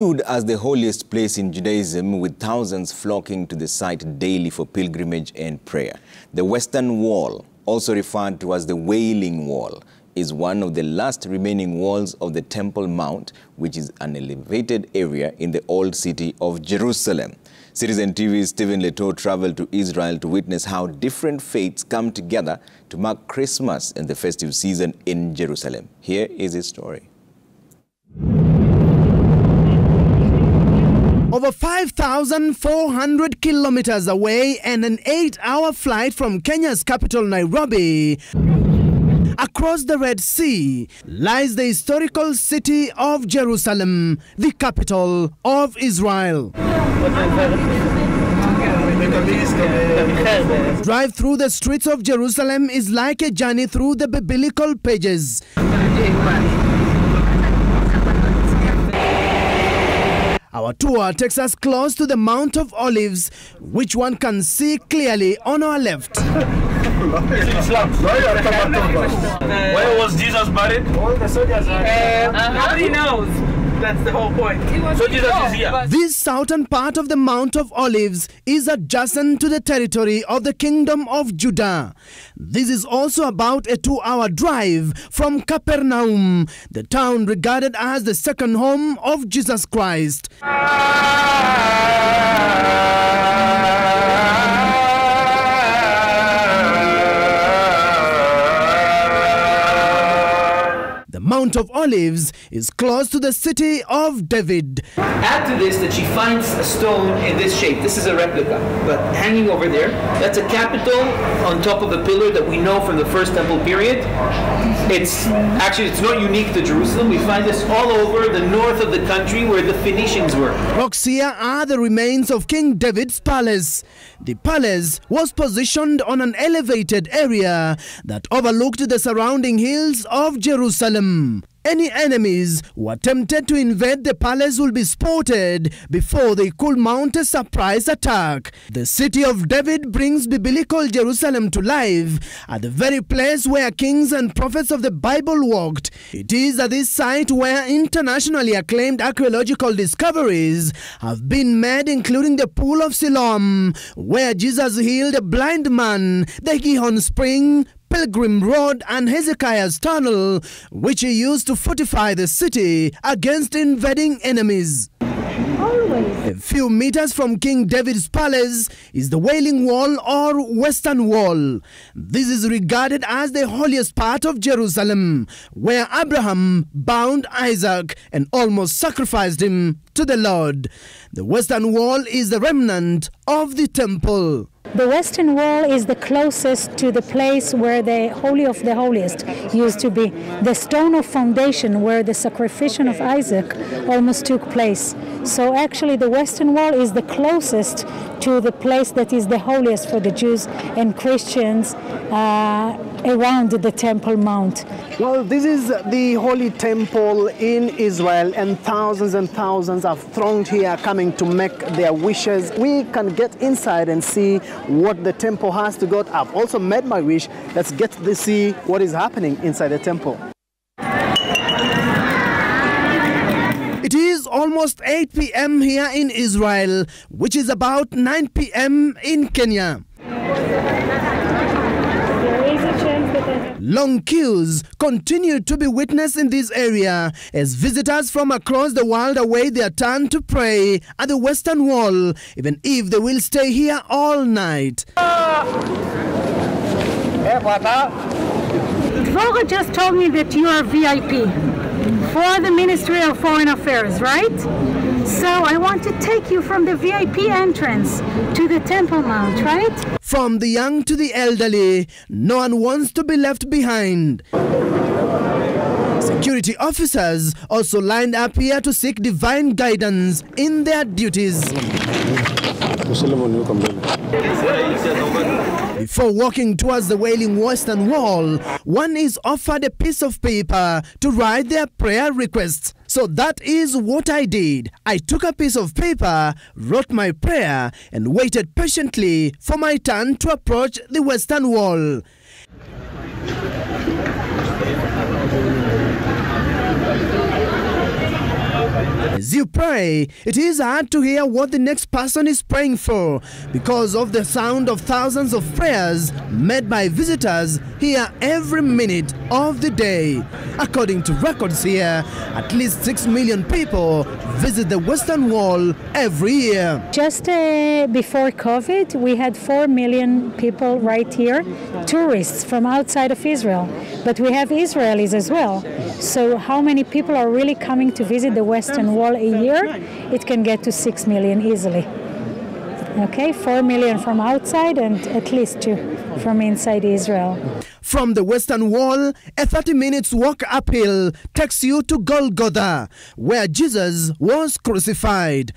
Viewed as the holiest place in Judaism, with thousands flocking to the site daily for pilgrimage and prayer. The Western Wall, also referred to as the Wailing Wall, is one of the last remaining walls of the Temple Mount, which is an elevated area in the old city of Jerusalem. Citizen TV's Stephen Leto traveled to Israel to witness how different faiths come together to mark Christmas and the festive season in Jerusalem. Here is his story. Over 5,400 kilometers away and an 8-hour flight from Kenya's capital, Nairobi, across the Red Sea, lies the historical city of Jerusalem, the capital of Israel. Drive through the streets of Jerusalem is like a journey through the biblical pages. Our tour takes us close to the Mount of Olives, which one can see clearly on our left. Where was Jesus buried? All the soldiers are nobody knows. That's the whole point. So Jesus is here. This southern part of the Mount of Olives is adjacent to the territory of the Kingdom of Judah. This is also about a 2-hour drive from Capernaum, the town regarded as the second home of Jesus Christ. The Mount of Olives is close to the city of David. Add to this that she finds a stone in this shape. This is a replica, but hanging over there. That's a capital on top of a pillar that we know from the First Temple period. It's not unique to Jerusalem. We find this all over the north of the country where the Phoenicians were. Rocks here are the remains of King David's palace. The palace was positioned on an elevated area that overlooked the surrounding hills of Jerusalem. Any enemies who attempted to invade the palace will be spotted before they could mount a surprise attack. The city of David brings biblical Jerusalem to life at the very place where kings and prophets of the Bible walked. It is at this site where internationally acclaimed archaeological discoveries have been made, including the Pool of Siloam, where Jesus healed a blind man, the Gihon Spring, Pilgrim Road and Hezekiah's Tunnel, which he used to fortify the city against invading enemies. A few meters from King David's palace is the Wailing Wall or Western Wall. This is regarded as the holiest part of Jerusalem, where Abraham bound Isaac and almost sacrificed him to the Lord. The Western Wall is the remnant of the temple. The Western Wall is the closest to the place where the Holy of the Holiest used to be, the stone of foundation where the sacrifice of Isaac almost took place. So actually the Western Wall is the closest to the place that is the holiest for the Jews and Christians around the Temple Mount. Well, this is the Holy Temple in Israel, and thousands have thronged here coming to make their wishes. We can get inside and see what the temple has to go. I've also made my wish. Let's get to see what is happening inside the temple. It is almost 8 p.m. here in Israel, which is about 9 p.m. in Kenya. Long queues continue to be witnessed in this area as visitors from across the world await their turn to pray at the Western Wall, even if they will stay here all night. Volga just told me that you are VIP for the Ministry of Foreign Affairs, right? So I want to take you from the VIP entrance to the Temple Mount, right? From the young to the elderly, no one wants to be left behind. Security officers also lined up here to seek divine guidance in their duties. Before walking towards the Wailing Western Wall, one is offered a piece of paper to write their prayer requests. So that is what I did. I took a piece of paper, wrote my prayer, and waited patiently for my turn to approach the Western Wall. As you pray, it is hard to hear what the next person is praying for because of the sound of thousands of prayers made by visitors here every minute of the day. According to records here, at least 6 million people visit the Western Wall every year. Just before COVID, we had 4 million people right here, tourists from outside of Israel. But we have Israelis as well. So how many people are really coming to visit the Western Wall a year? It can get to 6 million easily. Okay, 4 million from outside and at least 2 from inside Israel. From the Western Wall, a 30 minutes walk uphill takes you to Golgotha, where Jesus was crucified.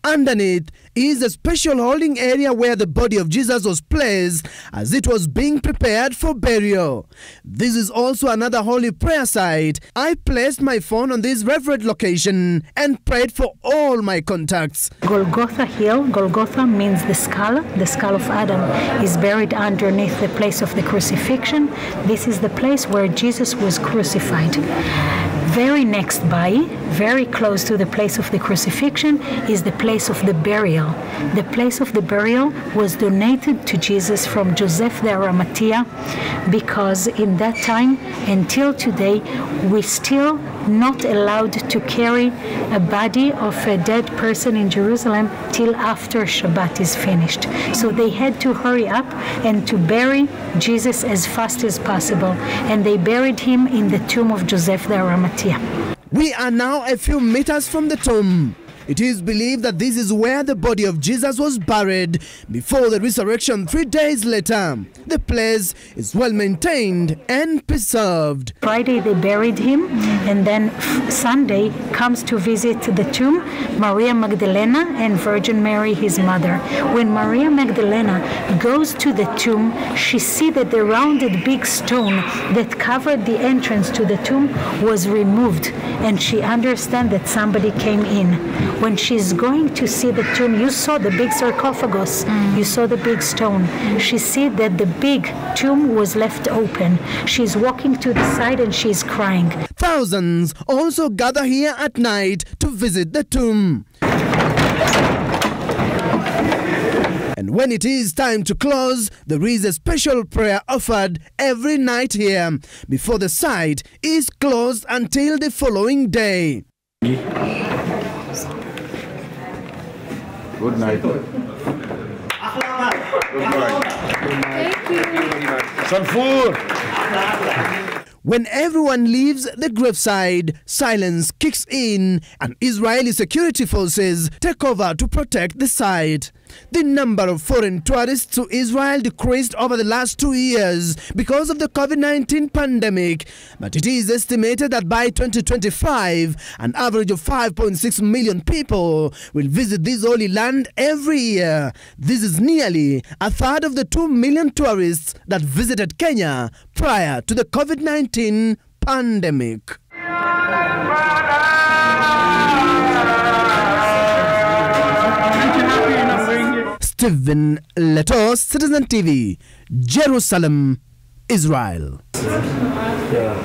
Underneath is a special holding area where the body of Jesus was placed as it was being prepared for burial. This is also another holy prayer site. I placed my phone on this reverend location and prayed for all my contacts. Golgotha Hill, Golgotha means the skull of Adam is buried underneath the place of the crucifixion. This is the place where Jesus was crucified. Very next by, very close to the place of the crucifixion, is the place of the burial. The place of the burial was donated to Jesus from Joseph the Arimathea because in that time until today we still not allowed to carry a body of a dead person in Jerusalem till after Shabbat is finished. So they had to hurry up and to bury Jesus as fast as possible, and they buried him in the tomb of Joseph the Arimathea. We are now a few meters from the tomb. It is believed that this is where the body of Jesus was buried before the resurrection 3 days later. The place is well maintained and preserved. Friday they buried him, and then Sunday comes to visit the tomb Maria Magdalena and Virgin Mary, his mother. When Maria Magdalena goes to the tomb, she sees that the rounded big stone that covered the entrance to the tomb was removed, and she understands that somebody came in. When she's going to see the tomb, you saw the big sarcophagus, you saw the big stone. She sees that the big tomb was left open. She's walking to the side and she's crying. Thousands also gather here at night to visit the tomb. And when it is time to close, there is a special prayer offered every night here before the site is closed until the following day. Good night. Good night. Thank you. Some food. When everyone leaves the graveside, silence kicks in and Israeli security forces take over to protect the site. The number of foreign tourists to Israel decreased over the last 2 years because of the COVID-19 pandemic, but it is estimated that by 2025, an average of 5.6 million people will visit this holy land every year. This is nearly a third of the 2 million tourists that visited Kenya prior to the COVID-19 pandemic. Stephen Leto, Citizen TV, Jerusalem, Israel. Yeah.